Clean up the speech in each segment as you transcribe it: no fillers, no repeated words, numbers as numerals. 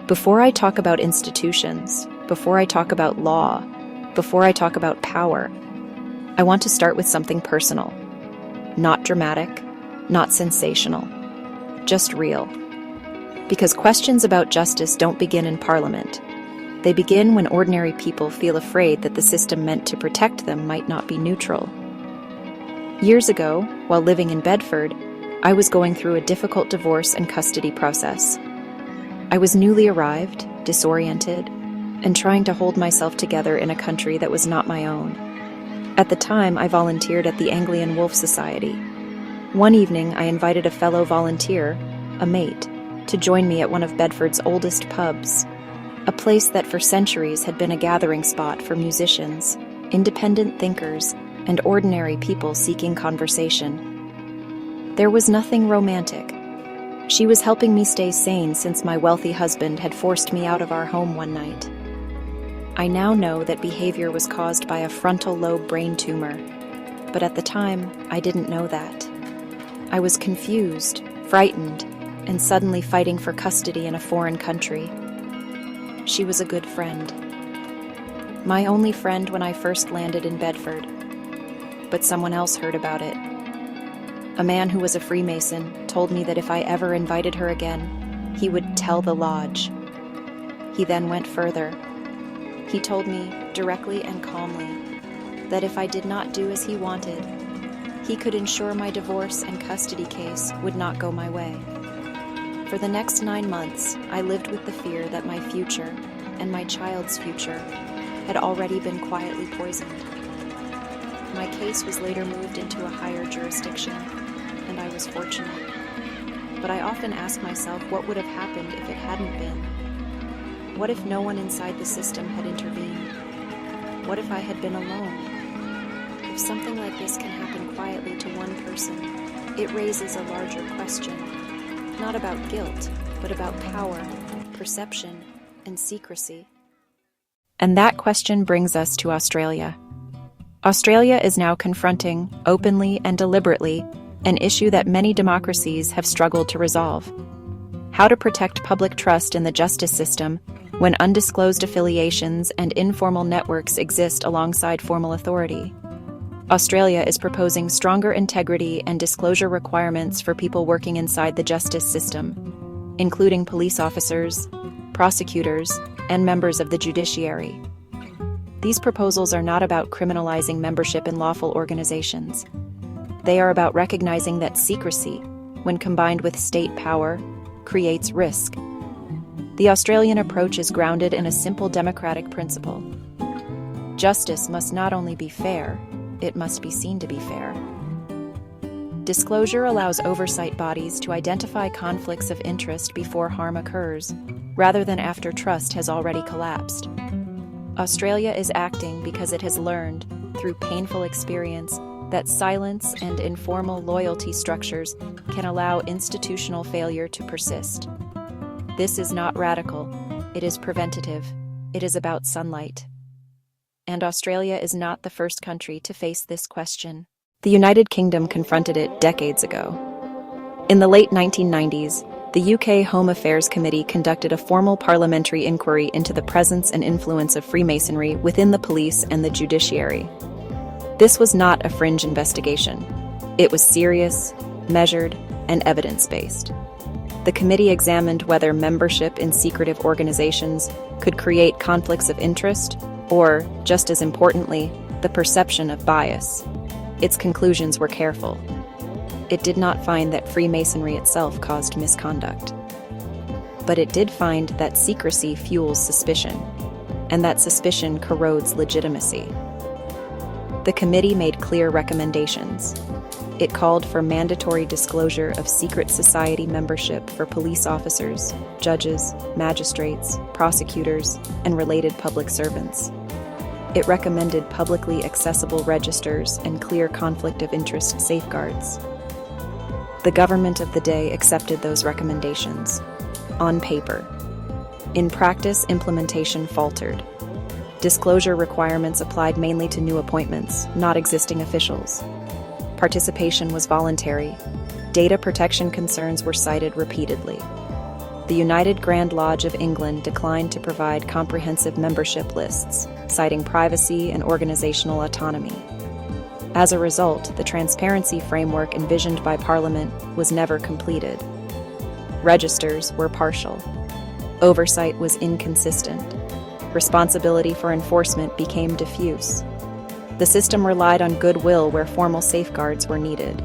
Before I talk about institutions, before I talk about law, before I talk about power, I want to start with something personal. Not dramatic, not sensational, just real. Because questions about justice don't begin in Parliament. They begin when ordinary people feel afraid that the system meant to protect them might not be neutral. Years ago, while living in Bedford, I was going through a difficult divorce and custody process. I was newly arrived, disoriented, and trying to hold myself together in a country that was not my own. At the time, I volunteered at the Anglian Wolf Society. One evening, I invited a fellow volunteer, a mate, to join me at one of Bedford's oldest pubs, a place that for centuries had been a gathering spot for musicians, independent thinkers, and ordinary people seeking conversation. There was nothing romantic. She was helping me stay sane since my wealthy husband had forced me out of our home one night. I now know that behavior was caused by a frontal lobe brain tumor, but at the time, I didn't know that. I was confused, frightened, and suddenly fighting for custody in a foreign country. She was a good friend. My only friend when I first landed in Bedford. But someone else heard about it. A man who was a Freemason told me that if I ever invited her again, he would tell the lodge. He then went further. He told me, directly and calmly, that if I did not do as he wanted, he could ensure my divorce and custody case would not go my way. For the next 9 months, I lived with the fear that my future, and my child's future, had already been quietly poisoned. My case was later moved into a higher jurisdiction, and I was fortunate. But I often ask myself what would have happened if it hadn't been. What if no one inside the system had intervened? What if I had been alone? If something like this can happen quietly to one person, it raises a larger question. Not about guilt, but about power, perception, and secrecy. And that question brings us to Australia. Australia is now confronting, openly and deliberately, an issue that many democracies have struggled to resolve. How to protect public trust in the justice system when undisclosed affiliations and informal networks exist alongside formal authority. Australia is proposing stronger integrity and disclosure requirements for people working inside the justice system, including police officers, prosecutors, and members of the judiciary. These proposals are not about criminalizing membership in lawful organizations. They are about recognizing that secrecy, when combined with state power, creates risk. The Australian approach is grounded in a simple democratic principle. Justice must not only be fair, it must be seen to be fair. Disclosure allows oversight bodies to identify conflicts of interest before harm occurs, rather than after trust has already collapsed. Australia is acting because it has learned, through painful experience, that silence and informal loyalty structures can allow institutional failure to persist. This is not radical, it is preventative, it is about sunlight. And Australia is not the first country to face this question. The United Kingdom confronted it decades ago. In the late 1990s, the UK Home Affairs Committee conducted a formal parliamentary inquiry into the presence and influence of Freemasonry within the police and the judiciary. This was not a fringe investigation. It was serious, measured, and evidence-based. The committee examined whether membership in secretive organizations could create conflicts of interest or, just as importantly, the perception of bias. Its conclusions were careful. It did not find that Freemasonry itself caused misconduct. But it did find that secrecy fuels suspicion, and that suspicion corrodes legitimacy. The committee made clear recommendations. It called for mandatory disclosure of secret society membership for police officers, judges, magistrates, prosecutors, and related public servants. It recommended publicly accessible registers and clear conflict of interest safeguards. The government of the day accepted those recommendations. On paper. In practice, implementation faltered. Disclosure requirements applied mainly to new appointments, not existing officials. Participation was voluntary. Data protection concerns were cited repeatedly. The United Grand Lodge of England declined to provide comprehensive membership lists, citing privacy and organizational autonomy. As a result, the transparency framework envisioned by Parliament was never completed. Registers were partial. Oversight was inconsistent. Responsibility for enforcement became diffuse. The system relied on goodwill where formal safeguards were needed.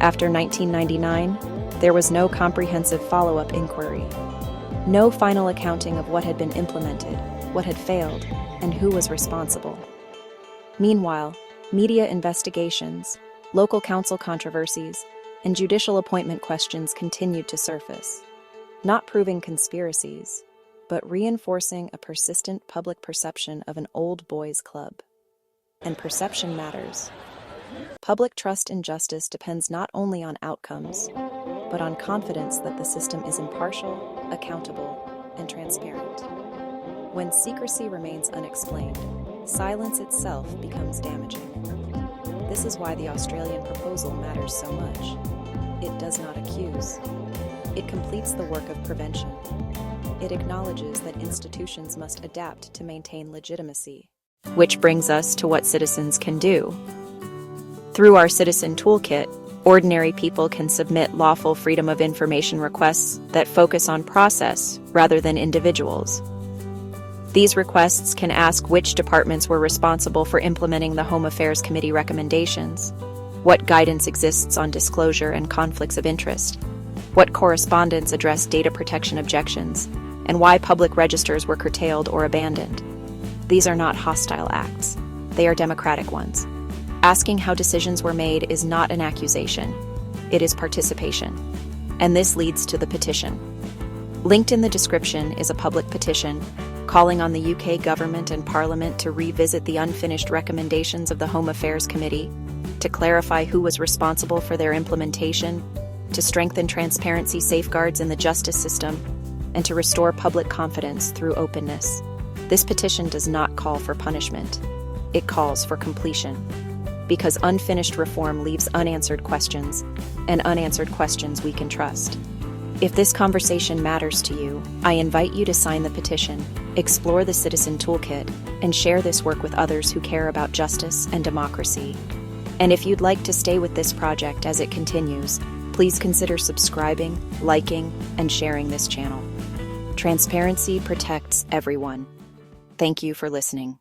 After 1999, there was no comprehensive follow-up inquiry. No final accounting of what had been implemented, what had failed, and who was responsible. Meanwhile, media investigations, local council controversies, and judicial appointment questions continued to surface, not proving conspiracies, but reinforcing a persistent public perception of an old boys' club. And perception matters. Public trust in justice depends not only on outcomes, but on confidence that the system is impartial, accountable, and transparent. When secrecy remains unexplained, silence itself becomes damaging. This is why the Australian proposal matters so much. It does not accuse. It completes the work of prevention. It acknowledges that institutions must adapt to maintain legitimacy. Which brings us to what citizens can do. Through our Citizen Toolkit, ordinary people can submit lawful freedom of information requests that focus on process rather than individuals. These requests can ask which departments were responsible for implementing the Home Affairs Committee recommendations, what guidance exists on disclosure and conflicts of interest, what correspondence addressed data protection objections, and why public registers were curtailed or abandoned. These are not hostile acts. They are democratic ones. Asking how decisions were made is not an accusation. It is participation. And this leads to the petition. Linked in the description is a public petition calling on the UK government and Parliament to revisit the unfinished recommendations of the Home Affairs Committee, to clarify who was responsible for their implementation, to strengthen transparency safeguards in the justice system, and to restore public confidence through openness. This petition does not call for punishment. It calls for completion. Because unfinished reform leaves unanswered questions, and unanswered questions we can trust. If this conversation matters to you, I invite you to sign the petition, explore the Citizen Toolkit, and share this work with others who care about justice and democracy. And if you'd like to stay with this project as it continues, please consider subscribing, liking, and sharing this channel. Transparency protects everyone. Thank you for listening.